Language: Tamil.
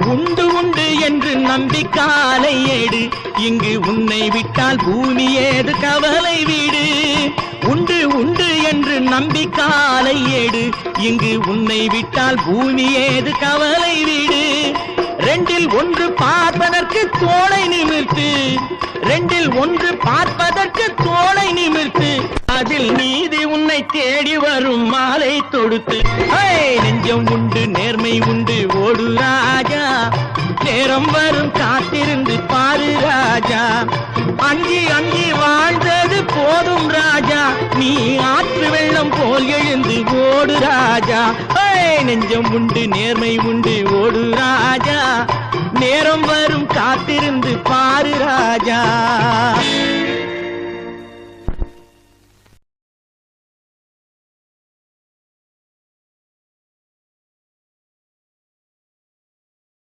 உண்டு உண்டு என்று நம்பி காலை ஏடு, இங்கு உன்னை விட்டால் பூமி ஏது கவலை வீடு. உண்டு உண்டு என்று நம்பி காலை ஏடு, இங்கு உன்னை விட்டால் பூமி ஏது கவலை வீடு. ரெண்டில் ஒன்று பார்ப்பதற்கு தோளை நிமிர்த்து, ரெண்டில் ஒன்று பார்ப்பதற்கு தோளை நிமிர்த்து, அதில் நீதி உன்னை தேடி வரும் மாலை தொடுத்து. நெஞ்சம் உண்டு நேர்மை உண்டு ஓடு ராஜா, நேரம் வரும் காத்திருந்து பாரு ராஜா. அஞ்சி அஞ்சி வாழ்ந்தது போதும் ராஜா, நீ ஆற்று வெள்ளம் போல் எழுந்து ஓடு ராஜா. நெஞ்சம் உண்டு நேர்மை உண்டு ஓடு ராஜா, நேரம் வரும் காத்திருந்து பாரு ராஜா.